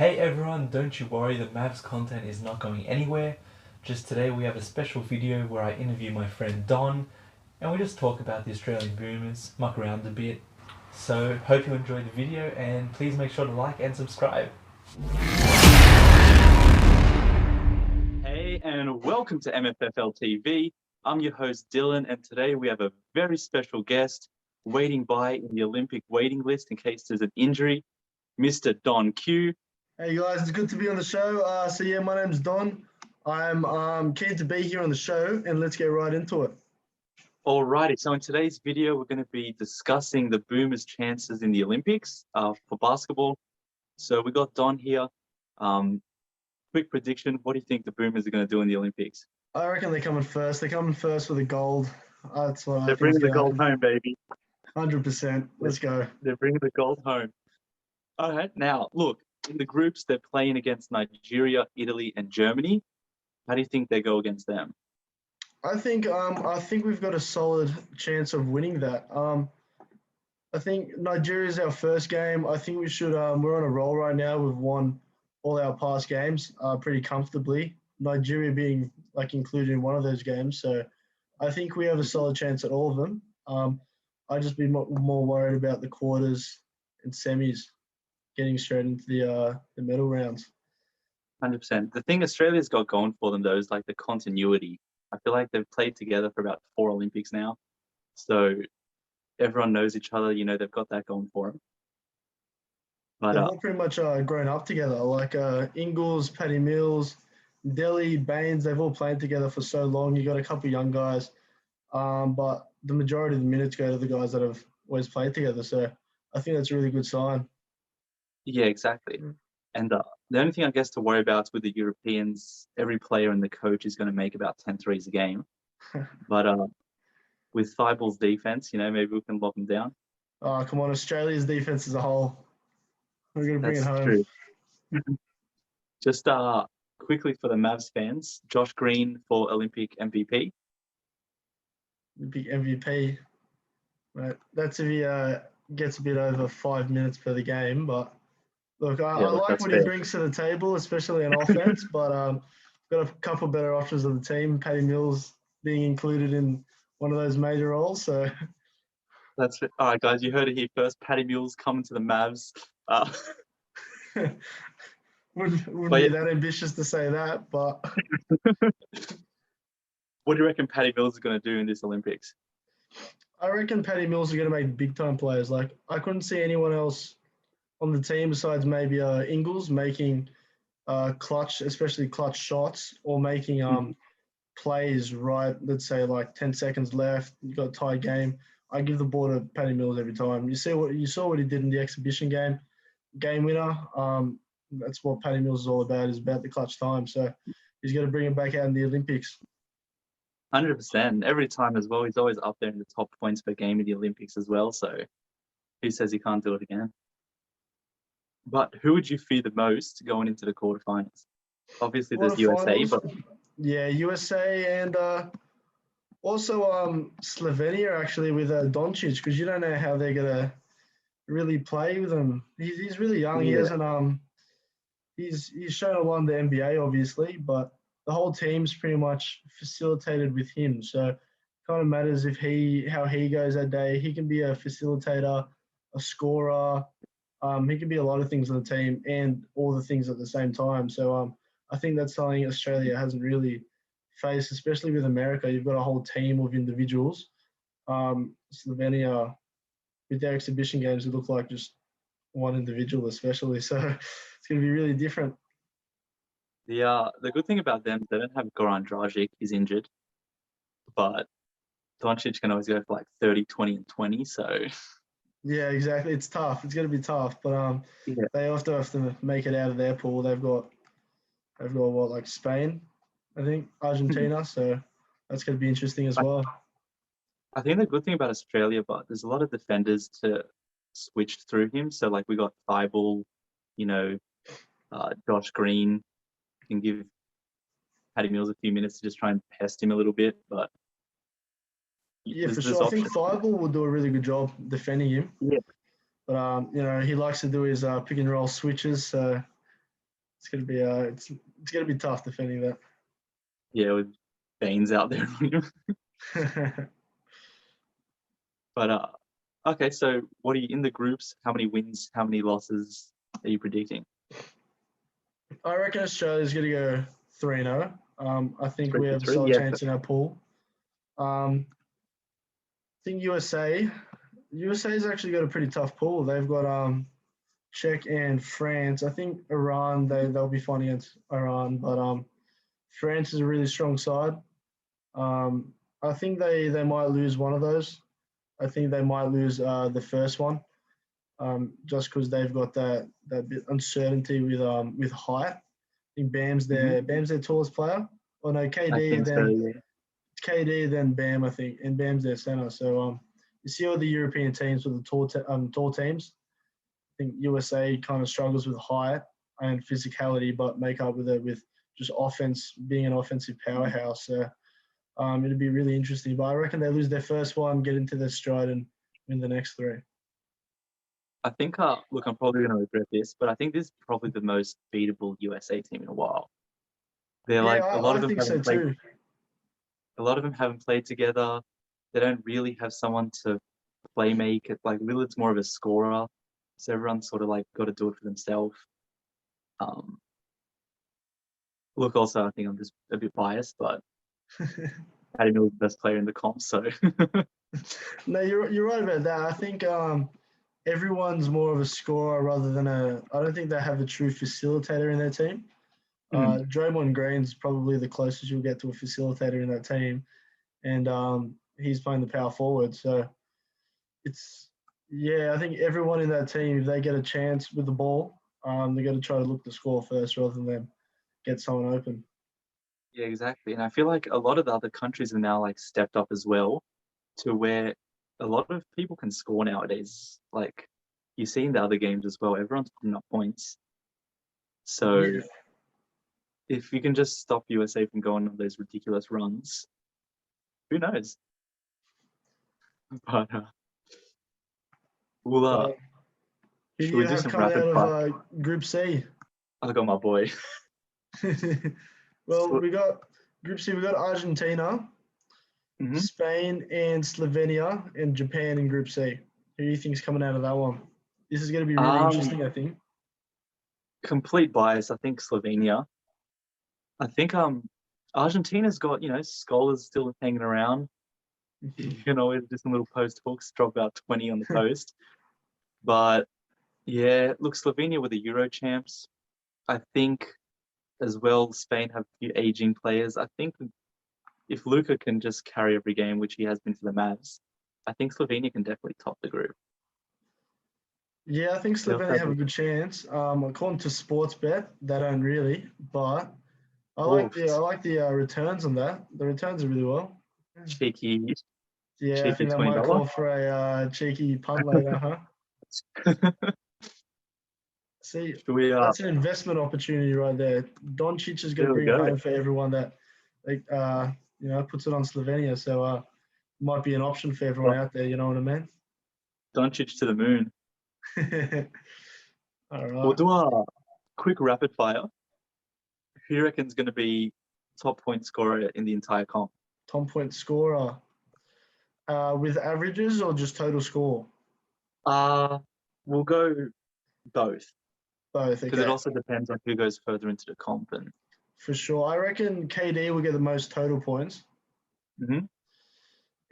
Hey everyone, don't you worry, the Mavs content is not going anywhere. Just today we have a special video where I interview my friend Don and we just talk about the Australian Boomers, muck around a bit. So, hope you enjoyed the video and please make sure to like and subscribe. Hey, and welcome to MFFL TV. I'm your host Dylan, and today we have a very special guest waiting by in the Olympic waiting list in case there's an injury, Mr. Don Q. Hey guys, it's good to be on the show. My name's Don. I'm keen to be here on the show, and let's get right into it. Alrighty, so in today's video, we're going to be discussing the Boomers' chances in the Olympics for basketball. So we got Don here. Quick prediction: what do you think the Boomers are going to do in the Olympics? I reckon they're coming first. They're coming first for the gold. That's what They're bringing the gold home, baby. 100%. Let's go. They're bringing the gold home. All right, now look. In the groups, they're playing against Nigeria, Italy, and Germany. How do you think they go against them? I think we've got a solid chance of winning that. I think Nigeria is our first game. I think we should. We're on a roll right now. We've won all our past games pretty comfortably. Nigeria being included in one of those games. So I think we have a solid chance at all of them. I'd just be more worried about the quarters and semis, getting straight into the medal rounds. 100%. The thing Australia's got going for them, though, is the continuity. I feel like they've played together for about 4 Olympics now. So everyone knows each other. They've got that going for them. But, they've all pretty much grown up together. Ingles, Paddy Mills, Delhi, Baines, they've all played together for so long. You got a couple of young guys. But the majority of the minutes go to the guys that have always played together. So I think that's a really good sign. Yeah, exactly. And the only thing I guess to worry about is with the Europeans, every player and the coach is going to make about 10 threes a game. But with Thibault's defense, maybe we can lock them down. Oh, come on. Australia's defense as a whole. We're going to bring it home. True. Just quickly for the Mavs fans, Josh Green for Olympic MVP. Big MVP. Right. That's if he gets a bit over 5 minutes per the game. But look, I like what he brings to the table, especially on offense. But got a couple better options on the team. Paddy Mills being included in one of those major roles. So that's it. All right, guys, you heard it here first. Paddy Mills coming to the Mavs. wouldn't be that ambitious to say that, but what do you reckon Paddy Mills is going to do in this Olympics? I reckon Paddy Mills is going to make big time plays. I couldn't see anyone else on the team besides maybe Ingles making clutch, especially clutch shots, or making plays right. Let's say 10 seconds left, you got a tie game. I give the ball to Paddy Mills every time. You saw what he did in the exhibition game winner. That's what Paddy Mills is all about. Is about the clutch time. So he's going to bring him back out in the Olympics. 100%. Every time as well. He's always up there in the top points per game in the Olympics as well. So who says he can't do it again? But who would you fear the most going into the quarterfinals? Obviously, there's USA, but yeah, USA and also Slovenia actually with Doncic, because you don't know how they're gonna really play with him. He's really young. Yeah. He hasn't he's shown a lot in the NBA obviously, but the whole team's pretty much facilitated with him. So it kind of matters how he goes that day. He can be a facilitator, a scorer. He can be a lot of things on the team and all the things at the same time. So I think that's something Australia hasn't really faced, especially with America. You've got a whole team of individuals. Slovenia, with their exhibition games, it look like just one individual especially. So it's going to be really different. The good thing about them, they don't have Goran Dragic. He's injured. But Doncic can always go for 30, 20, and 20. So yeah, exactly. It's tough. It's going to be tough. But they also have to make it out of their pool. They've got what, Spain, I think, Argentina. So that's going to be interesting as well. I think the good thing about Australia, but there's a lot of defenders to switch through him. So we got Thibault, Josh Green. Can give Paddy Mills a few minutes to just try and pest him a little bit, but yeah, for sure. I think Thibault will do a really good job defending him. Yeah. But he likes to do his pick and roll switches. So It's gonna be it's gonna be tough defending that. Yeah, with Baines out there on him. But okay, so what are you in the groups? How many wins? How many losses are you predicting? I reckon Australia's gonna go 3-0. I think we have a 3-3, solid yeah. chance in our pool. I think USA's actually got a pretty tough pool. They've got Czech and France. I think Iran they'll be fine against Iran, but France is a really strong side. I think they might lose one of those. I think they might lose the first one, just because they've got that bit uncertainty with height. I think Bam's their tallest player. Oh no, I KD think so. then Yeah. KD then Bam, I think, and Bam's their center. So you see all the European teams with the tall teams. I think USA kind of struggles with height and physicality, but make up with it with just offense, being an offensive powerhouse. So it'd be really interesting. But I reckon they lose their first one, get into their stride, and win the next three. I think, look, I'm probably going to regret this, but I think this is probably the most beatable USA team in a while. They're like a lot I of them think so haven't played. too. A lot of them haven't played together. They don't really have someone to play make it. Like Lillard's more of a scorer, so everyone's sort of like got to do it for themselves. Look, also I think I'm just a bit biased, but Patty Mills is the best player in the comp, so No, you're right about that. I think everyone's more of a scorer rather than a. I don't think they have a true facilitator in their team. Draymond Green's probably the closest you'll get to a facilitator in that team, and he's playing the power forward. So I think everyone in that team, if they get a chance with the ball, they got to try to look to score first rather than get someone open. yeah, exactly. And I feel like a lot of the other countries have now like stepped up as well, to where a lot of people can score nowadays. Like you see in the other games as well, everyone's putting up points. So Yeah. if you can just stop USA from going on those ridiculous runs, who knows? But we'll Who do should you we do have some coming rapid out fire? of Group C? I got my boy. Well, we got Group C. We got Argentina, Mhm. Spain, and Slovenia, and Japan in Group C. Who do you think's coming out of that one? This is going to be really interesting, I think. Complete bias. I think Slovenia. I think Argentina's got scholars still hanging around. You can always do some little post hooks, drop about 20 on the post. But yeah, look, Slovenia were the Euro champs. I think as well, Spain have a few aging players. I think if Luka can just carry every game, which he has been for the Mavs, I think Slovenia can definitely top the group. Yeah, I think Slovenia have a good chance. According to Sportsbet, they don't really, but I like the returns on that. The returns are really well. cheeky Yeah, I think that might $20. call for a cheeky punt later, huh? See, Should we, that's an investment opportunity right there. Doncic is going to there we bring it go. home for everyone that, puts it on Slovenia. So, might be an option for everyone out there. You know what I mean? Doncic to the moon. All We'll right. do a quick rapid fire. Who do you reckon's going to be top point scorer in the entire comp? Top point scorer. With averages or just total score? We'll go both. Both, Because it okay. also depends on who goes further into the comp. And For sure. I reckon KD will get the most total points.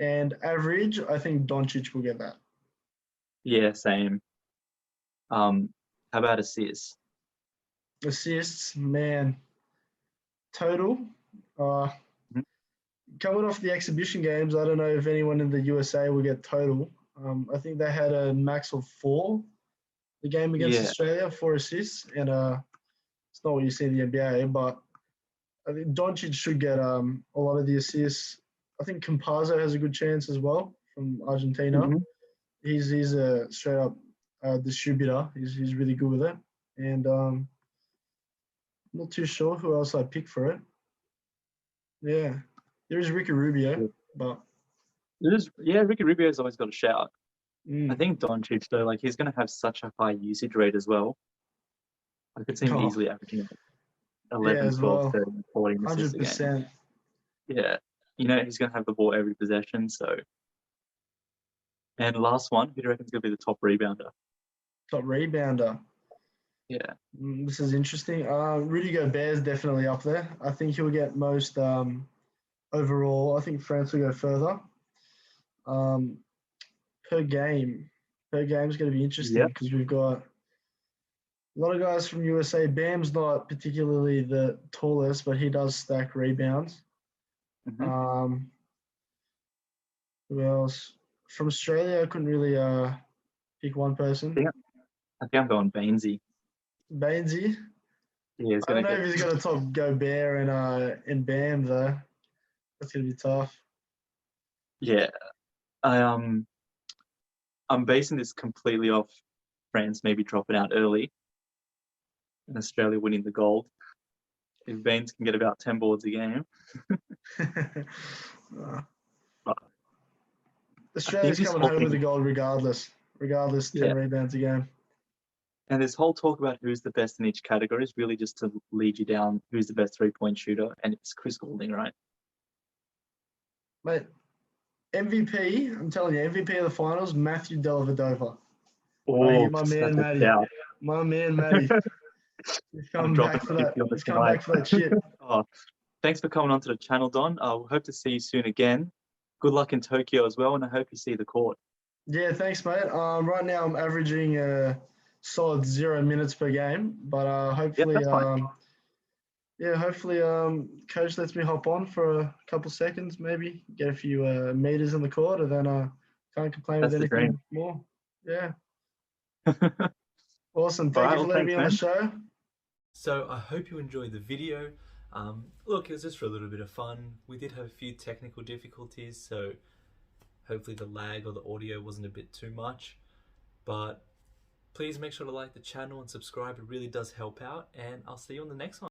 And average, I think Doncic will get that. yeah, same. How about assists? Assists, man. Total. Mhm. Coming off the exhibition games, I don't know if anyone in the USA will get total. I think they had a max of 4. The game against Australia, 4 assists, and it's not what you see in the NBA, but I think Doncic should get a lot of the assists. I think Campazzo has a good chance as well from Argentina. Mhm. He's a straight up distributor. He's really good with it, and I'm not too sure who else I pick for it. Yeah, there's Ricky Rubio, but Ricky Rubio's always got a shout. I mm, think Doncic though, like he's going to have such a high usage rate as well. I could see him Oh, easily averaging like yeah, 11, as 12, well. 13, 14 assists a game. 100%. Yeah. He's going to have the ball every possession. So, and last one, who do you reckon is going to be the top rebounder? Top rebounder. Yeah. This is interesting. Rudy Gobert's definitely up there. I think he'll get most overall. I think France will go further. Um, per game is going to be interesting Yep. because we've got a lot of guys from USA. Bam's not particularly the tallest, but he does stack rebounds. Hmm. Who else? From Australia, I couldn't really pick one person. I think I'm going Bainesy. Bainesy. Yeah, he's I don't going to know get. if he's got to top Gobert and Bam though. That's gonna be tough. Yeah. I'm basing this completely off France maybe dropping out early and Australia winning the gold. If Baines can get about 10 boards a game. But I think Australia's this coming whole home with the thing, gold regardless. Regardless, 10 yeah. rebounds a game. And this whole talk about who's the best in each category is really just to lead you down who's the best 3-point shooter, and it's Chris Goulding, right? Mate, MVP, I'm telling you, MVP of the finals, Matthew Dellavedova. Oh, My that's man, a Matty. shout. My man, Matty. He's I'm coming dropping back for that. 50 on the He's coming back for that shit. Oh, thanks for coming onto the channel, Don. I hope to see you soon again. Good luck in Tokyo as well, and I hope you see the court. Yeah, thanks, mate. Right now I'm averaging a solid 0 minutes per game, but Yeah, hopefully, that's fine. hopefully, coach lets me hop on for a couple seconds, maybe get a few meters in the court, and then can't complain with That's the dream. anything more. Yeah, All awesome. Thank right, you for well, letting me thanks, on the man. show. So I hope you enjoyed the video. Look, it was just for a little bit of fun. We did have a few technical difficulties, so hopefully the lag or the audio wasn't a bit too much. But please make sure to like the channel and subscribe. It really does help out, and I'll see you on the next one.